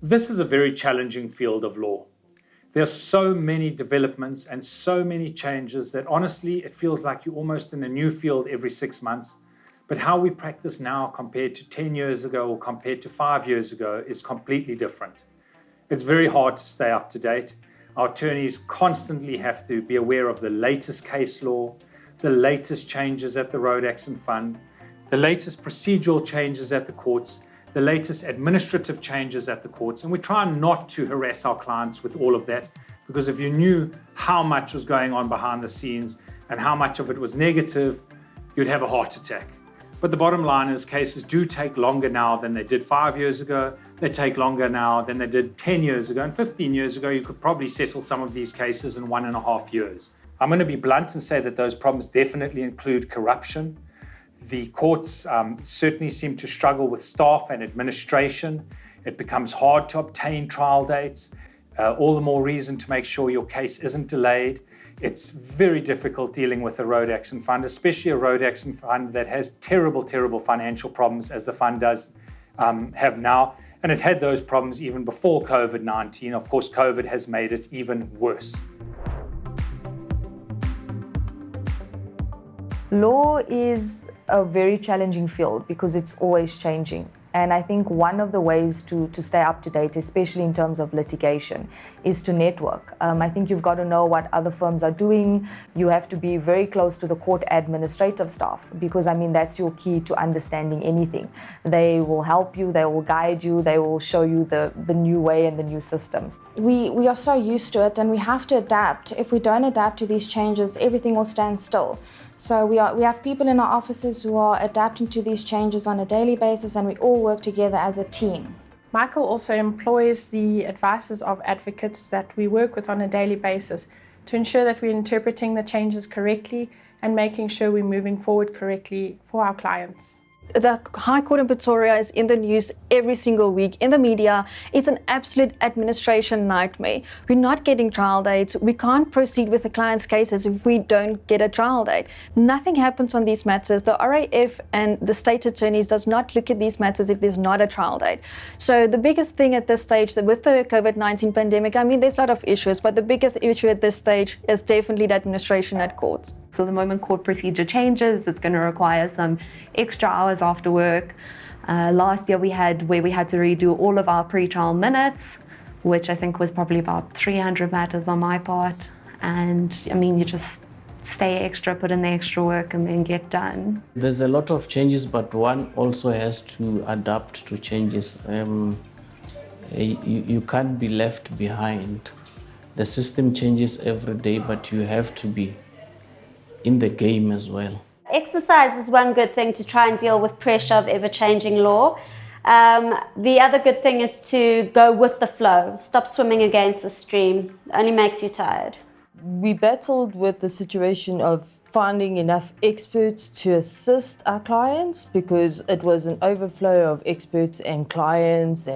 This is a very challenging field of law. There are so many developments and so many changes that honestly, it feels like you're almost in a new field every 6 months. But how we practice now compared to 10 years ago or compared to 5 years ago is completely different. It's very hard to stay up to date. Our attorneys constantly have to be aware of the latest case law, the latest changes at the Road Accident Fund, the latest procedural changes at the courts, the latest administrative changes at the courts. And we try not to harass our clients with all of that, because if you knew how much was going on behind the scenes and how much of it was negative, you'd have a heart attack. But the bottom line is cases do take longer now than they did 5 years ago. They take longer now than they did 10 years ago. And 15 years ago, you could probably settle some of these cases in 1.5 years. I'm going to be blunt and say that those problems definitely include corruption. The courts certainly seem to struggle with staff and administration. It becomes hard to obtain trial dates. All the more reason to make sure your case isn't delayed. It's very difficult dealing with a road accident fund, especially a road accident fund that has terrible, terrible financial problems as the fund does have now. And it had those problems even before COVID-19. Of course, COVID has made it even worse. Law is a very challenging field because it's always changing. And I think one of the ways to stay up to date, especially in terms of litigation, is to network. I think you've got to know what other firms are doing. You have to be very close to the court administrative staff because, that's your key to understanding anything. They will help you, they will guide you, they will show you the new way and the new systems. We are so used to it and we have to adapt. If we don't adapt to these changes, everything will stand still. So we have people in our offices who are adapting to these changes on a daily basis, and we all work together as a team. Michael also employs the advices of advocates that we work with on a daily basis to ensure that we're interpreting the changes correctly and making sure we're moving forward correctly for our clients. The High Court in Pretoria is in the news every single week in the media. It's an absolute administration nightmare. We're not getting trial dates. We can't proceed with the client's cases if we don't get a trial date. Nothing happens on these matters. The RAF and the state attorneys does not look at these matters if there's not a trial date. So the biggest thing at this stage, that with the COVID-19 pandemic, there's a lot of issues, but the biggest issue at this stage is definitely the administration at courts. So the moment court procedure changes, it's going to require some extra hours after work. Last year we had to redo all of our pre-trial minutes, which I think was probably about 300 matters on my part. And you just stay extra, put in the extra work and then get done. There's a lot of changes, but one also has to adapt to changes. You can't be left behind. The system changes every day, but you have to be in the game as well. Exercise is one good thing to try and deal with pressure of ever-changing law. The other good thing is to go with the flow. Stop swimming against the stream. It only makes you tired. We battled with the situation of finding enough experts to assist our clients because it was an overflow of experts and clients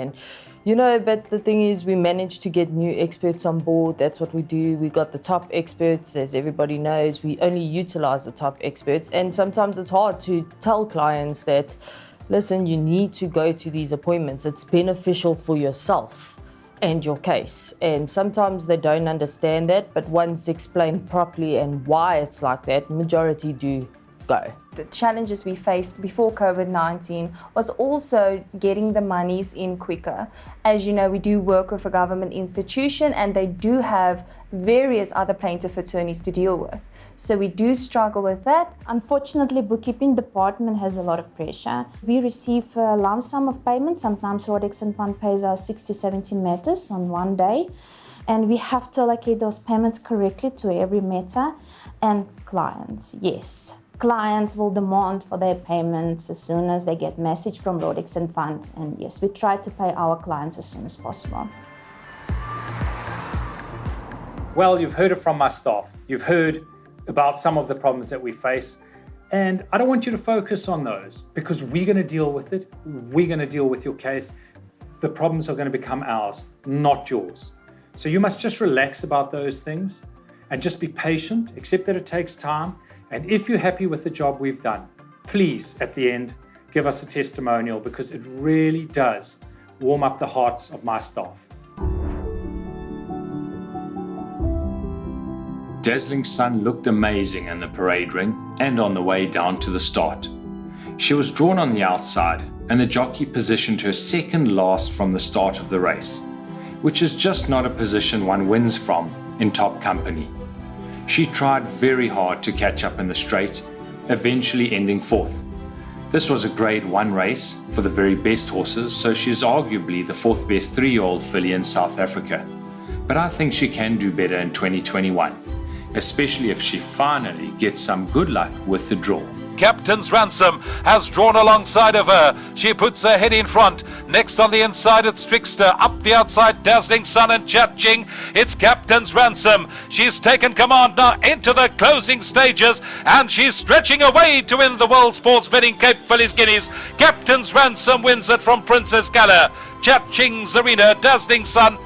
but the thing is we managed to get new experts on board. That's what we do. We got the top experts, as everybody knows. We only utilize the top experts. And sometimes it's hard to tell clients that, listen, you need to go to these appointments. It's beneficial for yourself and your case. And sometimes they don't understand that, but once explained properly and why it's like that, majority do go. The challenges we faced before COVID-19 was also getting the monies in quicker. As you know, we do work with a government institution and they do have various other plaintiff attorneys to deal with. So we do struggle with that. Unfortunately, bookkeeping department has a lot of pressure. We receive a lump sum of payments. Sometimes Road Accident Fund pays us 60, 70 matters on one day. And we have to allocate those payments correctly to every matter. And clients, yes. Clients will demand for their payments as soon as they get message from Road Accident Fund. And yes, we try to pay our clients as soon as possible. Well, you've heard it from my staff. You've heard about some of the problems that we face. And I don't want you to focus on those because we're going to deal with it. We're going to deal with your case. The problems are going to become ours, not yours. So you must just relax about those things and just be patient, accept that it takes time. And if you're happy with the job we've done, please, at the end, give us a testimonial because it really does warm up the hearts of my staff. Dazzling Sun looked amazing in the parade ring and on the way down to the start. She was drawn on the outside, and the jockey positioned her second last from the start of the race, which is just not a position one wins from in top company. She tried very hard to catch up in the straight, eventually ending fourth. This was a Grade 1 race for the very best horses, so she is arguably the fourth best 3-year-old filly in South Africa. But I think she can do better in 2021, especially if she finally gets some good luck with the draw. Captain's Ransom has drawn alongside of her. She puts her head in front. Next on the inside, it's Trickster. Up the outside, Dazzling Sun and Ching. It's Captain's Ransom. She's taken command now into the closing stages, and she's stretching away to win the World Sports Betting Cape Fillies Guineas. Captain's Ransom wins it from Princess Gala. Ching's Arena, Dazzling Sun